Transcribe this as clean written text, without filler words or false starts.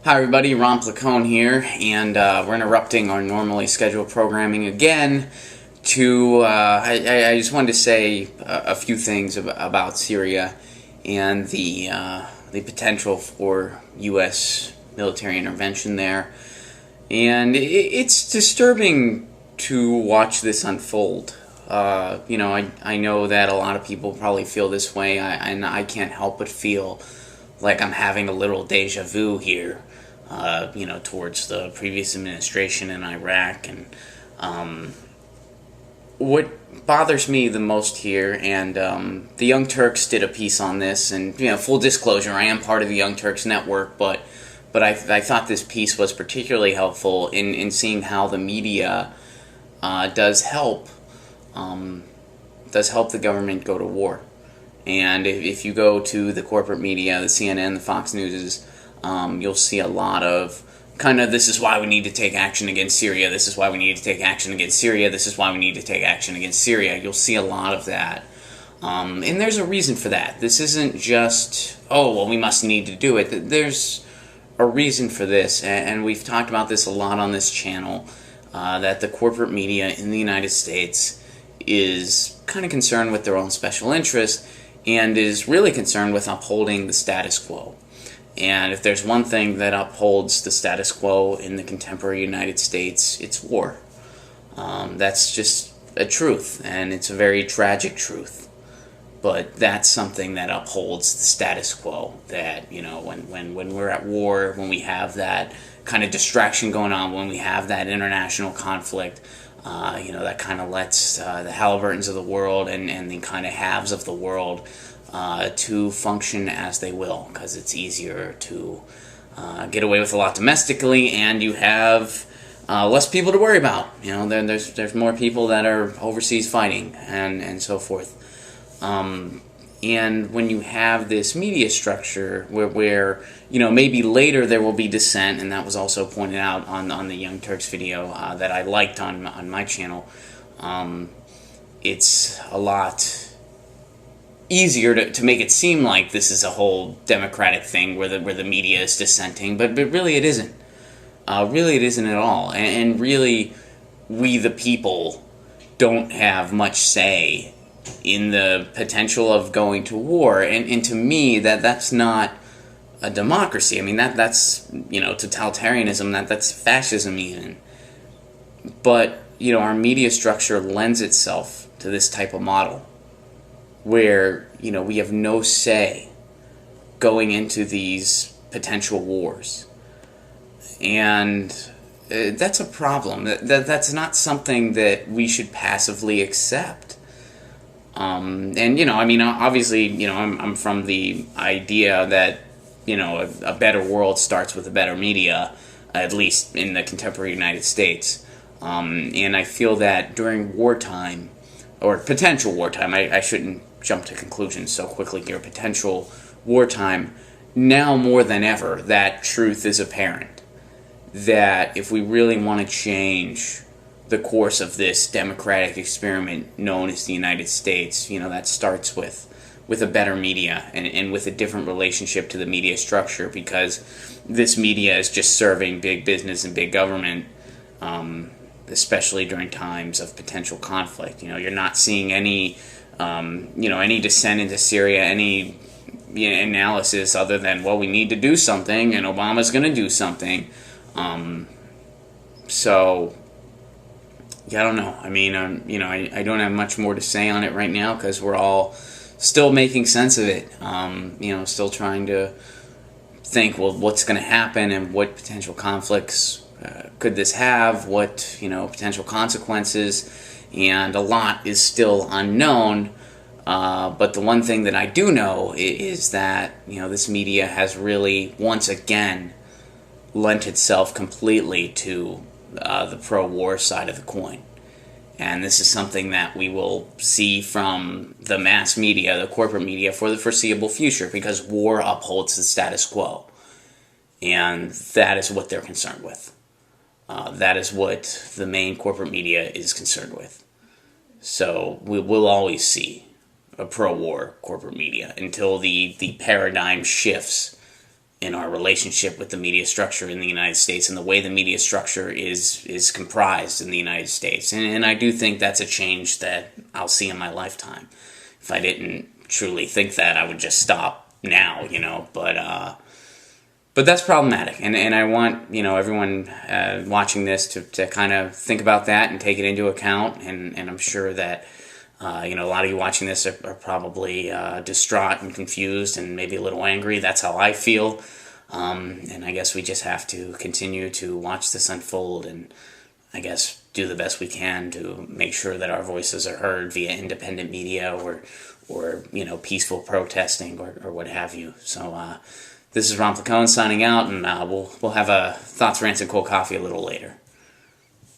Hi everybody, Ron Placone here, and we're interrupting our normally scheduled programming again to, I just wanted to say a few things about Syria and the potential for U.S. military intervention there. And it's disturbing to watch this unfold. I know that a lot of people probably feel this way, and I can't help but feel like I'm having a little deja vu here, towards the previous administration in Iraq. And what bothers me the most here, and the Young Turks did a piece on this, and full disclosure, I am part of the Young Turks network, but I thought this piece was particularly helpful in seeing how the media does help the government go to war. And if you go to the corporate media, the CNN, the Fox Newses, you'll see a lot of kind of, this is why we need to take action against Syria, this is why we need to take action against Syria, this is why we need to take action against Syria. You'll see a lot of that. And there's a reason for that. This isn't just, oh, well, we must need to do it. There's a reason for this, and we've talked about this a lot on this channel, that the corporate media in the United States is kind of concerned with their own special interest and is really concerned with upholding the status quo. And if there's one thing that upholds the status quo in the contemporary United States, it's war. That's just a truth, and it's a very tragic truth. But that's something that upholds the status quo, that, when we're at war, when we have that kind of distraction going on, when we have that international conflict, that kind of lets the Halliburtons of the world and the kind of haves of the world to function as they will, because it's easier to get away with a lot domestically, and you have less people to worry about. There's more people that are overseas fighting and so forth. And when you have this media structure where maybe later there will be dissent, and that was also pointed out on the Young Turks video that I liked on my channel, it's a lot easier to make it seem like this is a whole democratic thing where the media is dissenting, but really it isn't. Really it isn't at all. And really, we the people don't have much say in the potential of going to war. And to me, that's not a democracy. I mean, that's totalitarianism, that's fascism even. But our media structure lends itself to this type of model, where we have no say going into these potential wars. And that's a problem. That's not something that we should passively accept. Obviously, I'm from the idea that, a better world starts with a better media, at least in the contemporary United States. And I feel that during wartime, or potential wartime, I shouldn't jump to conclusions so quickly here, potential wartime, now more than ever, that truth is apparent. That if we really want to change the course of this democratic experiment known as the United States, that starts with a better media and with a different relationship to the media structure, because this media is just serving big business and big government, especially during times of potential conflict. You're not seeing any dissent into Syria, any analysis other than, well, we need to do something, and Obama's going to do something. I don't know. I mean, I don't have much more to say on it right now, because we're all still making sense of it. Still trying to think, well, what's going to happen, and what potential conflicts could this have, what, potential consequences, and a lot is still unknown. But the one thing that I do know is that, this media has really, once again, lent itself completely to the pro-war side of the coin. And this is something that we will see from the mass media, the corporate media, for the foreseeable future, because war upholds the status quo. And that is what they're concerned with. That is what the main corporate media is concerned with. So we'll always see a pro-war corporate media until the paradigm shifts in our relationship with the media structure in the United States and the way the media structure is comprised in the United States. And I do think that's a change that I'll see in my lifetime. If I didn't truly think that, I would just stop now, but that's problematic, and I want everyone watching this to kind of think about that and take it into account, and I'm sure that a lot of you watching this are probably distraught and confused and maybe a little angry. That's how I feel, and I guess we just have to continue to watch this unfold and I guess do the best we can to make sure that our voices are heard via independent media or peaceful protesting or what have you. So this is Ron Placone signing out, and we'll have a Thoughts, Rants, and Cold Coffee a little later.